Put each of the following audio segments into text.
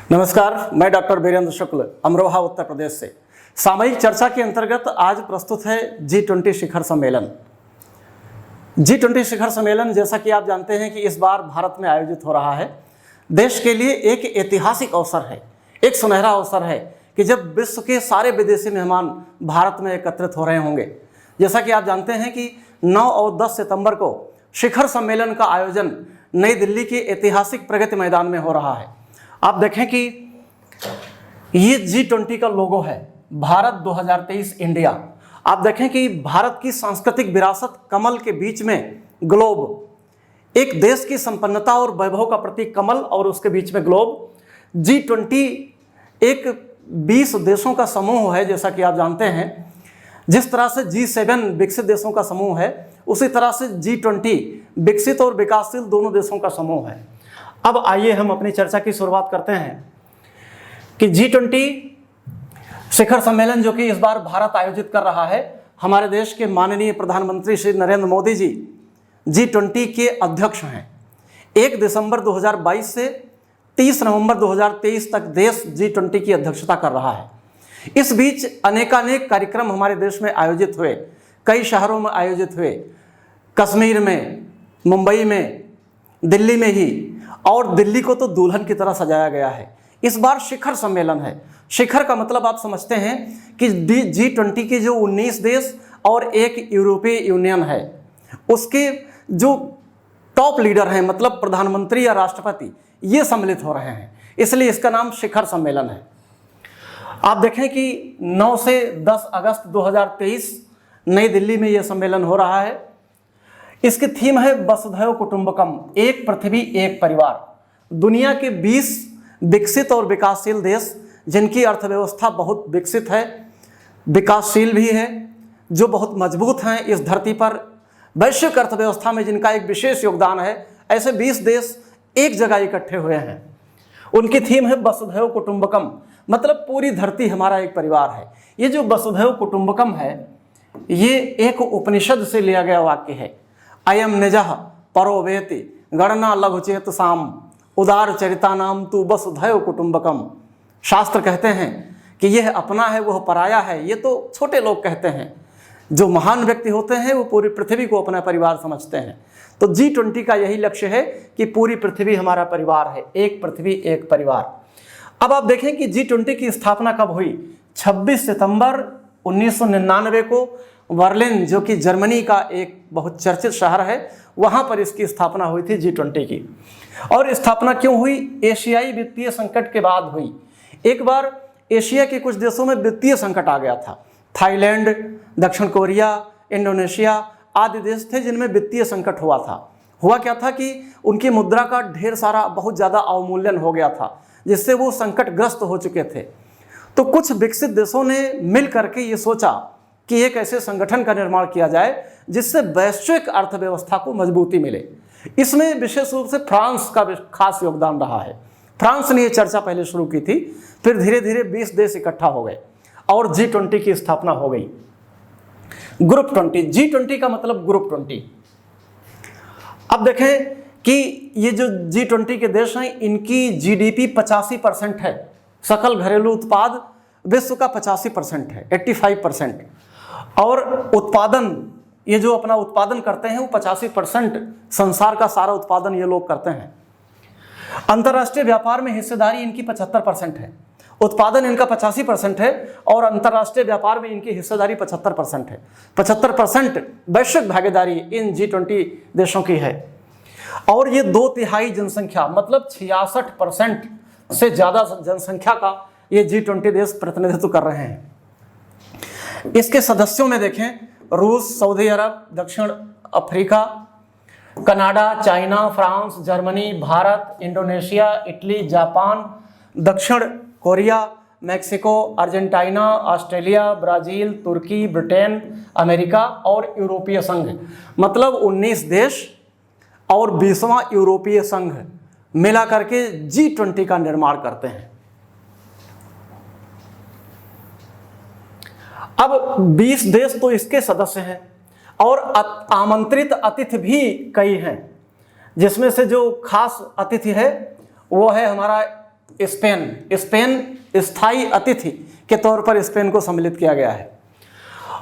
नमस्कार, मैं डॉक्टर बीरेंद्र शुक्ल अमरोहा उत्तर प्रदेश से। सामयिक चर्चा के अंतर्गत आज प्रस्तुत है G20 शिखर सम्मेलन। G20 शिखर सम्मेलन जैसा कि आप जानते हैं कि इस बार भारत में आयोजित हो रहा है। देश के लिए एक ऐतिहासिक अवसर है, एक सुनहरा अवसर है कि जब विश्व के सारे विदेशी मेहमान भारत में एकत्रित हो रहे होंगे। जैसा कि आप जानते हैं कि 9 और 10 सितंबर को शिखर सम्मेलन का आयोजन नई दिल्ली के ऐतिहासिक प्रगति मैदान में हो रहा है। आप देखें कि ये G20 का लोगो है, भारत 2023 इंडिया। आप देखें कि भारत की सांस्कृतिक विरासत कमल के बीच में ग्लोब, एक देश की संपन्नता और वैभव का प्रतीक कमल और उसके बीच में ग्लोब। G20 एक 20 देशों का समूह है। जैसा कि आप जानते हैं, जिस तरह से G7 विकसित देशों का समूह है, उसी तरह से G20 विकसित और विकासशील दोनों देशों का समूह है। अब आइए हम अपनी चर्चा की शुरुआत करते हैं कि G20 शिखर सम्मेलन जो कि इस बार भारत आयोजित कर रहा है, हमारे देश के माननीय प्रधानमंत्री श्री नरेंद्र मोदी जी G20 के अध्यक्ष हैं। 1 दिसंबर 2022 से 30 नवंबर 2023 तक देश G20 की अध्यक्षता कर रहा है। इस बीच अनेकानेक कार्यक्रम हमारे देश में आयोजित हुए, कई शहरों में आयोजित हुए, कश्मीर में, मुंबई में, दिल्ली में ही, और दिल्ली को तो दुल्हन की तरह सजाया गया है। इस बार शिखर सम्मेलन है। शिखर का मतलब आप समझते हैं कि G20 के जो 19 देश और एक यूरोपीय यूनियन है, उसके जो टॉप लीडर हैं, मतलब प्रधानमंत्री या राष्ट्रपति, ये सम्मिलित हो रहे हैं, इसलिए इसका नाम शिखर सम्मेलन है। आप देखें कि 9 से 10 अगस्त 2023 नई दिल्ली में यह सम्मेलन हो रहा है। इसकी थीम है वसुधैव कुटुंबकम, एक पृथ्वी एक परिवार। दुनिया के 20 विकसित और विकासशील देश जिनकी अर्थव्यवस्था बहुत विकसित है, विकासशील भी है, जो बहुत मजबूत हैं इस धरती पर, वैश्विक अर्थव्यवस्था में जिनका एक विशेष योगदान है, ऐसे 20 देश एक जगह इकट्ठे हुए हैं। उनकी थीम है वसुधैव कुटुंबकम, मतलब पूरी धरती हमारा एक परिवार है। ये जो वसुधैव कुटुंबकम है, ये एक उपनिषद से लिया गया वाक्य है। अयम निजः परो वेति गणना लघुचेत साम उदार चरिता नाम तू वसुधैव कुटुंबकम। शास्त्र कहते हैं कि यह अपना है, वह पराया है। ये तो छोटे लोग कहते हैं, जो महान व्यक्ति होते हैं वो पूरी पृथ्वी को अपना परिवार समझते हैं। तो G20 का यही लक्ष्य है कि पूरी पृथ्वी हमारा परिवार है, एक पृथ्वी एक परिवार। अब आप देखें कि G20 की स्थापना कब हुई। 26 सितंबर 1999 को बर्लिन, जो कि जर्मनी का एक बहुत चर्चित शहर है, वहाँ पर इसकी स्थापना हुई थी G20 की। और स्थापना क्यों हुई? एशियाई वित्तीय संकट के बाद हुई। एक बार एशिया के कुछ देशों में वित्तीय संकट आ गया था। थाईलैंड, दक्षिण कोरिया, इंडोनेशिया आदि देश थे जिनमें वित्तीय संकट हुआ था। हुआ क्या था कि उनकी मुद्रा का ढेर सारा बहुत ज़्यादा अवमूल्यन हो गया था, जिससे वो संकटग्रस्त हो चुके थे। तो कुछ विकसित देशों ने मिल करके ये सोचा कि एक ऐसे संगठन का निर्माण किया जाए जिससे वैश्विक अर्थव्यवस्था को मजबूती मिले। इसमें विशेष रूप से फ्रांस का खास योगदान रहा है। फ्रांस ने ये चर्चा पहले शुरू की थी, फिर धीरे धीरे 20 देश इकट्ठा हो गए और G20 की स्थापना हो गई। ग्रुप 20, G20 का मतलब ग्रुप 20। अब देखें कि ये जो G20 के देश हैं, इनकी GDP 85% है। सकल घरेलू उत्पाद विश्व का 85% है, 85%। और उत्पादन, ये जो अपना उत्पादन करते हैं वो 85% संसार का सारा उत्पादन ये लोग करते हैं। अंतर्राष्ट्रीय व्यापार में हिस्सेदारी इनकी 75% है। उत्पादन इनका 85% है और अंतर्राष्ट्रीय व्यापार में इनकी हिस्सेदारी 75% है। 75% वैश्विक भागीदारी इन G20 देशों की है। और ये 2/3 जनसंख्या, मतलब 66% से ज़्यादा जनसंख्या का ये G20 देश प्रतिनिधित्व कर रहे हैं। इसके सदस्यों में देखें रूस, सऊदी अरब, दक्षिण Africa, Canada, China, France, Germany, Bharat, Indonesia, Italy, Japan, दक्षिण Korea, Mexico, Argentina, Australia, Brazil, तुर्की, ब्रिटेन, अमेरिका और यूरोपीय संघ, मतलब 19 देश और 20वां यूरोपीय संघ मिला करके G20 का निर्माण करते हैं। अब 20 देश तो इसके सदस्य हैं और आमंत्रित अतिथि भी कई हैं, जिसमें से जो खास अतिथि है वो है हमारा स्पेन स्थायी अतिथि के तौर पर स्पेन को सम्मिलित किया गया है।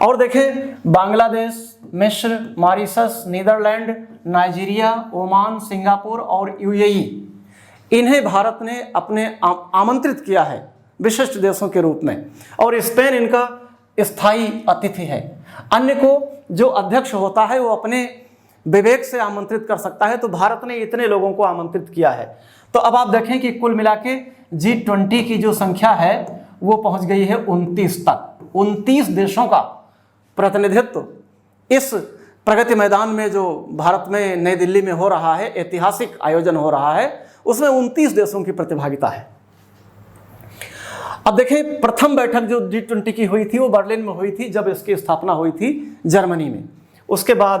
और देखें बांग्लादेश, मिस्र, Mauritius, Netherland, Nigeria, Oman, Singapore और यूएई, इन्हें भारत ने अपने आमंत्रित किया है विशिष्ट देशों के रूप में, और स्पेन इनका स्थायी अतिथि है। अन्य को जो अध्यक्ष होता है वो अपने विवेक से आमंत्रित कर सकता है, तो भारत ने इतने लोगों को आमंत्रित किया है। तो अब आप देखें कि कुल मिला के G20 की जो संख्या है वो पहुंच गई है 29 तक। 29 देशों का प्रतिनिधित्व इस प्रगति मैदान में जो भारत में नई दिल्ली में हो रहा है, ऐतिहासिक आयोजन हो रहा है, उसमें 29 देशों की प्रतिभागिता है। अब देखें प्रथम बैठक जो G20 की हुई थी वो बर्लिन में हुई थी, जब इसकी स्थापना हुई थी जर्मनी में। उसके बाद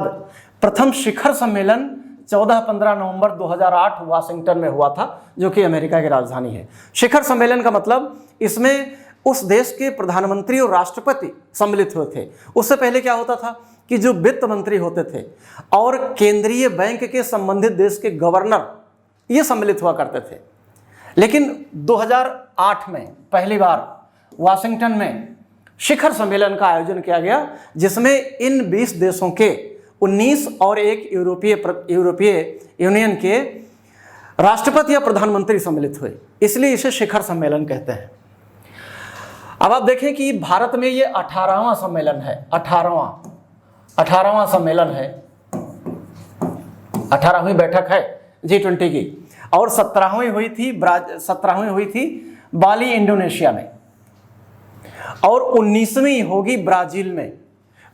प्रथम शिखर सम्मेलन 14-15 नवंबर 2008 वाशिंगटन में हुआ था, जो कि अमेरिका की राजधानी है। शिखर सम्मेलन का मतलब इसमें उस देश के प्रधानमंत्री और राष्ट्रपति सम्मिलित हुए थे। उससे पहले क्या होता था कि जो वित्त मंत्री होते थे और केंद्रीय बैंक के संबंधित देश के गवर्नर, ये सम्मिलित हुआ करते थे। लेकिन 2008 में पहली बार वाशिंगटन में शिखर सम्मेलन का आयोजन किया गया, जिसमें इन 20 देशों के 19 और एक यूरोपीय यूनियन के राष्ट्रपति या प्रधानमंत्री सम्मिलित हुए, इसलिए इसे शिखर सम्मेलन कहते हैं। अब आप देखें कि भारत में ये 18वां सम्मेलन है। 18वां सम्मेलन है, 18वीं बैठक है G20 की, और 17वीं हुई थी बाली इंडोनेशिया में, और 19वीं होगी ब्राजील में।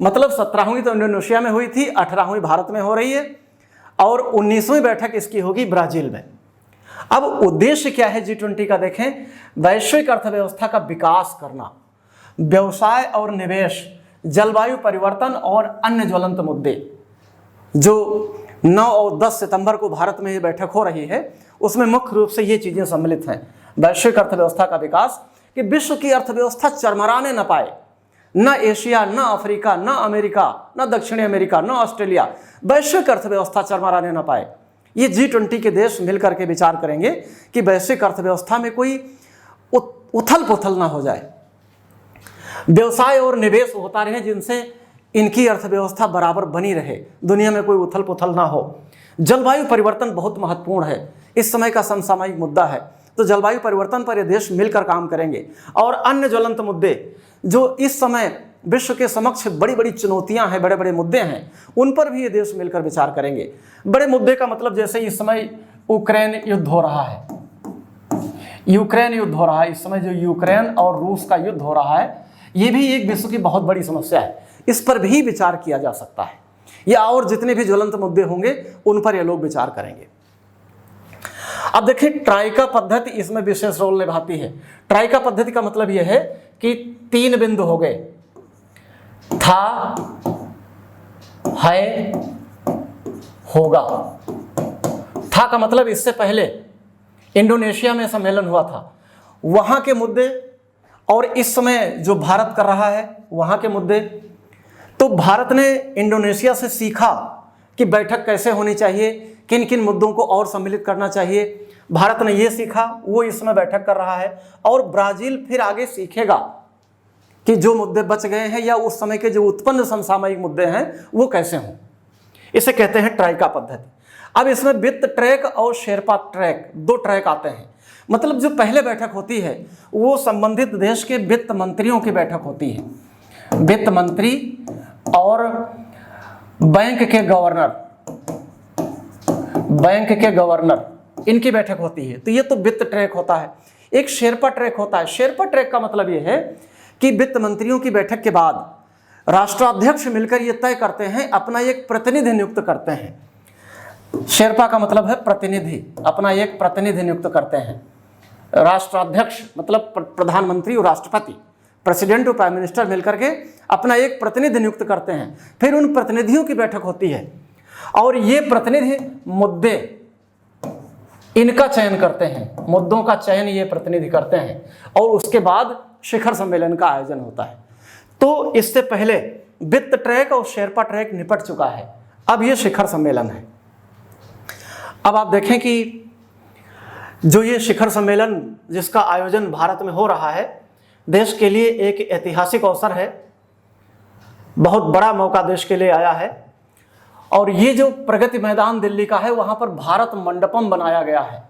मतलब 17वीं तो इंडोनेशिया में हुई थी, 18वीं भारत में हो रही है, और 19वीं बैठक इसकी होगी ब्राजील में। अब उद्देश्य क्या है G20 का देखें, वैश्विक अर्थव्यवस्था का विकास करना, व्यवसाय और निवेश, जलवायु परिवर्तन और अन्य ज्वलंत मुद्दे। जो 9 और 10 सितंबर को भारत में ये बैठक हो रही है, उसमें मुख्य रूप से ये चीजें सम्मिलित हैं। वैश्विक अर्थव्यवस्था का विकास, कि विश्व की अर्थव्यवस्था चरमराने न पाए, न एशिया, न अफ्रीका, न अमेरिका, न दक्षिणी अमेरिका, न ऑस्ट्रेलिया, वैश्विक अर्थव्यवस्था चरमराने न पाए। ये G20 के देश मिलकर के विचार करेंगे कि वैश्विक अर्थव्यवस्था में कोई उथल पुथल ना हो जाए, व्यवसाय और निवेश होता रहे, जिनसे इनकी अर्थव्यवस्था बराबर बनी रहे, दुनिया में कोई उथल पुथल ना हो। जलवायु परिवर्तन बहुत महत्वपूर्ण है, इस समय का समसामयिक मुद्दा है, तो जलवायु परिवर्तन पर ये देश मिलकर काम करेंगे। और अन्य ज्वलंत मुद्दे जो इस समय विश्व के समक्ष बड़ी बड़ी चुनौतियां हैं, बड़े बड़े मुद्दे हैं, उन पर भी ये देश मिलकर विचार करेंगे। बड़े मुद्दे का मतलब जैसे इस समय यूक्रेन युद्ध हो रहा है, यूक्रेन युद्ध हो रहा है, इस समय जो यूक्रेन और रूस का युद्ध हो रहा है, ये भी एक विश्व की बहुत बड़ी समस्या है, इस पर भी विचार किया जा सकता है। या और जितने भी ज्वलंत मुद्दे होंगे उन पर ये लोग विचार करेंगे। अब देखिए ट्राइका पद्धति इसमें विशेष रोल निभाती है। ट्राइका पद्धति का मतलब यह है कि 3 बिंदु हो गए, था, है, होगा। था का मतलब इससे पहले इंडोनेशिया में सम्मेलन हुआ था, वहां के मुद्दे, और इस समय जो भारत कर रहा है वहां के मुद्दे। तो भारत ने इंडोनेशिया से सीखा कि बैठक कैसे होनी चाहिए, किन किन मुद्दों को और सम्मिलित करना चाहिए, भारत ने ये सीखा, वो इसमें बैठक कर रहा है। और ब्राजील फिर आगे सीखेगा कि जो मुद्दे बच गए हैं या उस समय के जो उत्पन्न समसामयिक मुद्दे हैं वो कैसे हों। इसे कहते हैं ट्राइका पद्धति। अब इसमें वित्त ट्रैक और शेरपा ट्रैक, 2 ट्रैक आते हैं। मतलब जो पहले बैठक होती है वो संबंधित देश के वित्त मंत्रियों की बैठक होती है, वित्त मंत्री और बैंक के गवर्नर, इनकी बैठक होती है। तो ये तो वित्त ट्रैक होता है। एक शेरपा ट्रैक होता है। शेरपा ट्रैक का मतलब ये है कि वित्त मंत्रियों की बैठक के बाद राष्ट्राध्यक्ष मिलकर ये तय करते हैं, अपना एक प्रतिनिधि नियुक्त करते हैं। शेरपा का मतलब है प्रतिनिधि, अपना एक प्रतिनिधि नियुक्त करते हैं। राष्ट्राध्यक्ष मतलब प्रधानमंत्री और राष्ट्रपति, प्रेसिडेंट और प्राइम मिनिस्टर मिलकर के अपना एक प्रतिनिधि नियुक्त करते हैं। फिर उन प्रतिनिधियों की बैठक होती है और ये प्रतिनिधि मुद्दे इनका चयन करते हैं, मुद्दों का चयन ये प्रतिनिधि करते हैं, और उसके बाद शिखर सम्मेलन का आयोजन होता है। तो इससे पहले वित्त ट्रैक और शेरपा ट्रैक निपट चुका है, अब ये शिखर सम्मेलन है। अब आप देखें कि जो ये शिखर सम्मेलन जिसका आयोजन भारत में हो रहा है, देश के लिए एक ऐतिहासिक अवसर है, बहुत बड़ा मौका देश के लिए आया है। और ये जो प्रगति मैदान दिल्ली का है, वहाँ पर भारत मंडपम बनाया गया है।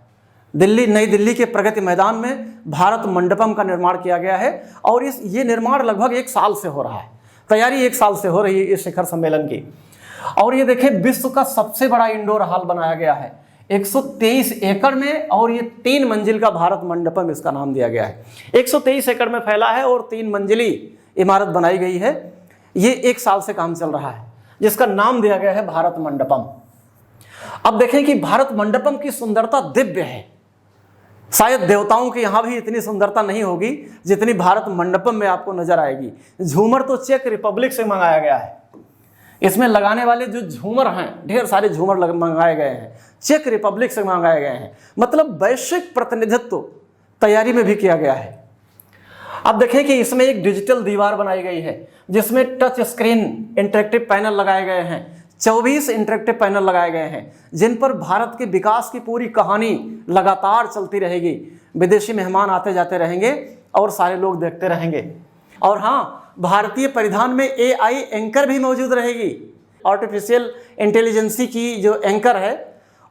नई दिल्ली के प्रगति मैदान में भारत मंडपम का निर्माण किया गया है और ये निर्माण लगभग 1 साल से हो रहा है, तैयारी 1 साल से हो रही है इस शिखर सम्मेलन की। और ये देखिए, विश्व का सबसे बड़ा इंडोर हॉल बनाया गया है 123 एकड़ में, और ये 3 मंजिल का भारत मंडपम इसका नाम दिया गया है। 123 एकड़ में फैला है और 3 मंजिली इमारत बनाई गई है। ये 1 साल से काम चल रहा है, जिसका नाम दिया गया है भारत मंडपम। अब देखें कि भारत मंडपम की सुंदरता दिव्य है। शायद देवताओं की यहाँ भी इतनी सुंदरता नहीं होगी जितनी भारत मंडपम में आपको नजर आएगी। झूमर तो चेक रिपब्लिक से मंगाया गया है। इसमें लगाने वाले जो झूमर हैं, ढेर सारे झूमर मंगाए गए हैं, चेक रिपब्लिक से मंगाए गए हैं। मतलब वैश्विक प्रतिनिधित्व तैयारी में भी किया गया है। अब देखें कि इसमें एक डिजिटल दीवार बनाई गई है, जिसमें टच स्क्रीन इंटरेक्टिव पैनल लगाए गए हैं। 24 इंटरेक्टिव पैनल लगाए गए हैं, जिन पर भारत के विकास की पूरी कहानी लगातार चलती रहेगी। विदेशी मेहमान आते जाते रहेंगे और सारे लोग देखते रहेंगे। और हाँ, भारतीय परिधान में AI एंकर भी मौजूद रहेगी। आर्टिफिशियल इंटेलिजेंसी की जो एंकर है,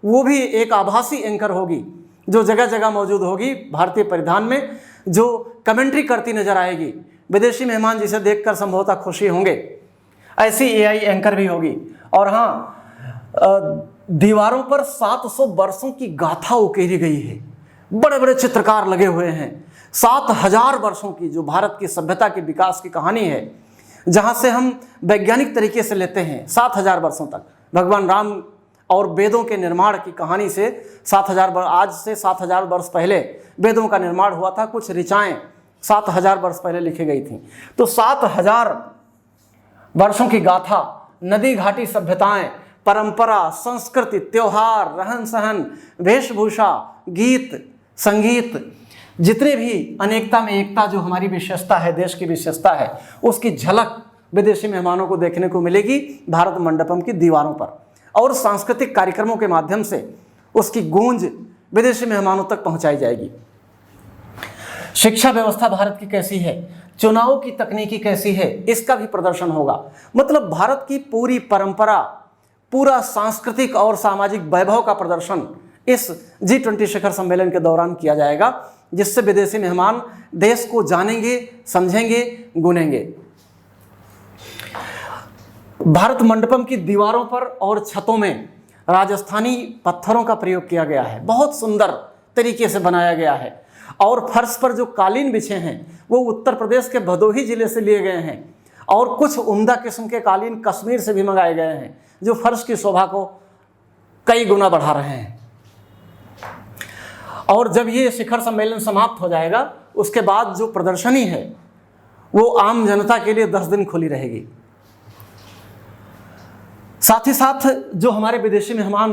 वो भी एक आभासी एंकर होगी, जो जगह जगह मौजूद होगी भारतीय परिधान में, जो कमेंट्री करती नजर आएगी। विदेशी मेहमान जिसे देखकर संभवतः खुशी होंगे, ऐसी AI एंकर भी होगी। और हाँ, दीवारों पर 700 वर्षों की गाथा उकेरी गई है। बड़े बड़े चित्रकार लगे हुए हैं। 7000 वर्षों की जो भारत की सभ्यता के विकास की कहानी है, जहाँ से हम वैज्ञानिक तरीके से लेते हैं 7000 वर्षों तक, भगवान राम और वेदों के निर्माण की कहानी से 7000 आज से 7000 वर्ष पहले वेदों का निर्माण हुआ था। कुछ ऋचाएँ 7000 वर्ष पहले लिखी गई थी। तो 7000 वर्षों की गाथा, नदी घाटी सभ्यताएं, परंपरा, संस्कृति, त्योहार, रहन सहन, वेशभूषा, गीत, संगीत, जितने भी अनेकता में एकता जो हमारी विशेषता है, देश की विशेषता है, उसकी झलक विदेशी मेहमानों को देखने को मिलेगी भारत मंडपम की दीवारों पर। और सांस्कृतिक कार्यक्रमों के माध्यम से उसकी गूंज विदेशी मेहमानों तक पहुंचाई जाएगी। शिक्षा व्यवस्था भारत की कैसी है, चुनाव की तकनीकी कैसी है, इसका भी प्रदर्शन होगा। मतलब भारत की पूरी परंपरा, पूरा सांस्कृतिक और सामाजिक वैभव का प्रदर्शन इस G20 शिखर सम्मेलन के दौरान किया जाएगा, जिससे विदेशी मेहमान देश को जानेंगे, समझेंगे, गुनेंगे। भारत मंडपम की दीवारों पर और छतों में राजस्थानी पत्थरों का प्रयोग किया गया है। बहुत सुंदर तरीके से बनाया गया है। और फर्श पर जो कालीन बिछे हैं वो उत्तर प्रदेश के भदोही जिले से लिए गए हैं। और कुछ उम्दा किस्म के कालीन कश्मीर से भी मंगाए गए हैं, जो फर्श की शोभा को कई गुना बढ़ा रहे हैं। और जब ये शिखर सम्मेलन समाप्त हो जाएगा, उसके बाद जो प्रदर्शनी है वो आम जनता के लिए 10 दिन खुली रहेगी। साथ ही साथ जो हमारे विदेशी मेहमान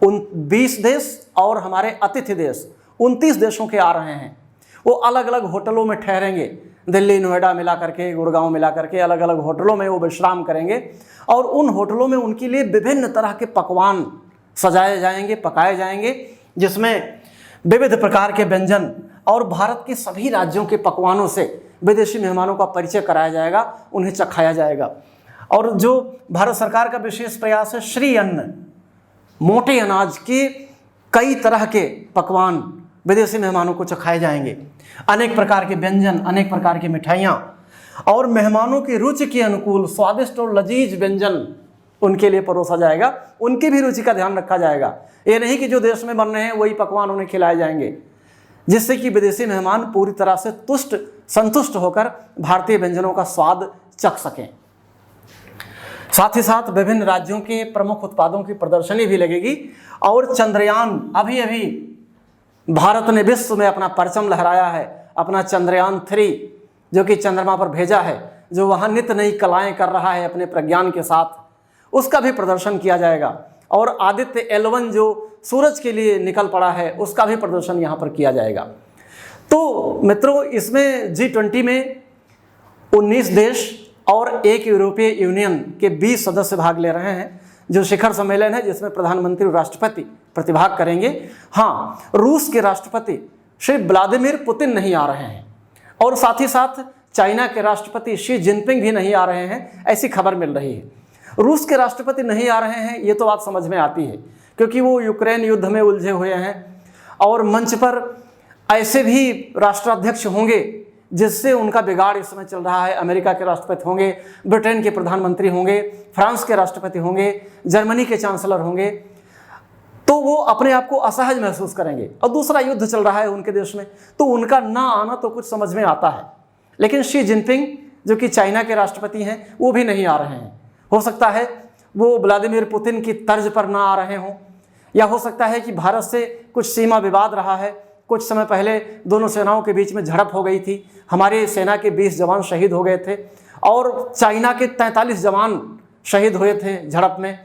20 देश और हमारे अतिथि देश 29 देशों के आ रहे हैं, वो अलग अलग होटलों में ठहरेंगे। दिल्ली, नोएडा मिला करके, गुड़गांव मिला करके अलग अलग होटलों में वो विश्राम करेंगे। और उन होटलों में उनके लिए विभिन्न तरह के पकवान सजाए जाएंगे, पकाए जाएंगे, जिसमें विविध प्रकार के व्यंजन और भारत के सभी राज्यों के पकवानों से विदेशी मेहमानों का परिचय कराया जाएगा, उन्हें चखाया जाएगा। और जो भारत सरकार का विशेष प्रयास है, श्री अन्न, मोटे अनाज के कई तरह के पकवान विदेशी मेहमानों को चखाए जाएंगे। अनेक प्रकार के व्यंजन, अनेक प्रकार की मिठाइयाँ और मेहमानों की रुचि के अनुकूल स्वादिष्ट और लजीज व्यंजन उनके लिए परोसा जाएगा। उनकी भी रुचि का ध्यान रखा जाएगा। ये नहीं कि जो देश में बन रहे हैं वही पकवान उन्हें खिलाए जाएंगे, जिससे कि विदेशी मेहमान पूरी तरह से संतुष्ट होकर भारतीय व्यंजनों का स्वाद चख सकें। साथ ही साथ विभिन्न राज्यों के प्रमुख उत्पादों की प्रदर्शनी भी लगेगी। और चंद्रयान, अभी भारत ने विश्व में अपना परचम लहराया है, अपना चंद्रयान 3 जो कि चंद्रमा पर भेजा है, जो वहाँ नित नई कलाएं कर रहा है अपने प्रज्ञान के साथ, उसका भी प्रदर्शन किया जाएगा। और आदित्य L1 जो सूरज के लिए निकल पड़ा है, उसका भी प्रदर्शन यहाँ पर किया जाएगा। तो मित्रों, इसमें G20 में 19 देश और एक यूरोपीय यूनियन के 20 सदस्य भाग ले रहे हैं। जो शिखर सम्मेलन है, जिसमें प्रधानमंत्री और राष्ट्रपति प्रतिभाग करेंगे। हाँ, रूस के राष्ट्रपति श्री व्लादिमीर पुतिन नहीं आ रहे हैं और साथ ही साथ चाइना के राष्ट्रपति शी जिनपिंग भी नहीं आ रहे हैं, ऐसी खबर मिल रही है। रूस के राष्ट्रपति नहीं आ रहे हैं ये तो बात समझ में आती है, क्योंकि वो यूक्रेन युद्ध में उलझे हुए हैं और मंच पर ऐसे भी राष्ट्राध्यक्ष होंगे जिससे उनका बिगाड़ इस समय चल रहा है। अमेरिका के राष्ट्रपति होंगे, ब्रिटेन के प्रधानमंत्री होंगे, फ्रांस के राष्ट्रपति होंगे, जर्मनी के चांसलर होंगे, तो वो अपने आप को असहज महसूस करेंगे। और दूसरा युद्ध चल रहा है उनके देश में, तो उनका ना आना तो कुछ समझ में आता है। लेकिन शी जिनपिंग जो कि चाइना के राष्ट्रपति हैं वो भी नहीं आ रहे हैं। हो सकता है वो व्लादिमीर पुतिन की तर्ज पर ना आ रहे हों, या हो सकता है कि भारत से कुछ सीमा विवाद रहा है। कुछ समय पहले दोनों सेनाओं के बीच में झड़प हो गई थी, हमारे सेना के 20 जवान शहीद हो गए थे और चाइना के 43 जवान शहीद हुए थे झड़प में।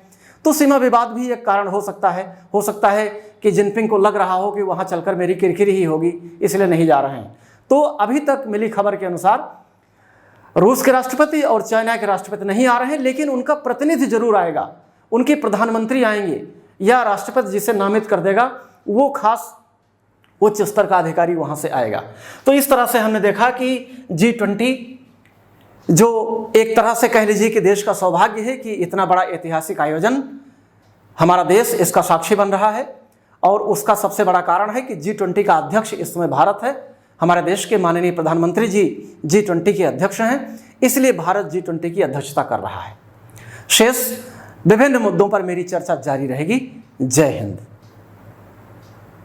तो सीमा विवाद भी एक कारण हो सकता है। हो सकता है कि जिनपिंग को लग रहा हो कि वहाँ चलकर मेरी किरकिरी ही होगी, इसलिए नहीं जा रहे हैं। तो अभी तक मिली खबर के अनुसार रूस के राष्ट्रपति और चाइना के राष्ट्रपति नहीं आ रहे हैं, लेकिन उनका प्रतिनिधि जरूर आएगा। उनके प्रधानमंत्री आएंगे या राष्ट्रपति जिसे नामित कर देगा वो खास उच्च स्तर का अधिकारी वहां से आएगा। तो इस तरह से हमने देखा कि G20 जो एक तरह से कह लीजिए कि देश का सौभाग्य है कि इतना बड़ा ऐतिहासिक आयोजन हमारा देश इसका साक्षी बन रहा है, और उसका सबसे बड़ा कारण है कि G20 का अध्यक्ष इस समय भारत है। हमारे देश के माननीय प्रधानमंत्री जी G20 के अध्यक्ष हैं, इसलिए भारत G20 की अध्यक्षता कर रहा है। शेष विभिन्न मुद्दों पर मेरी चर्चा जारी रहेगी। जय हिंद।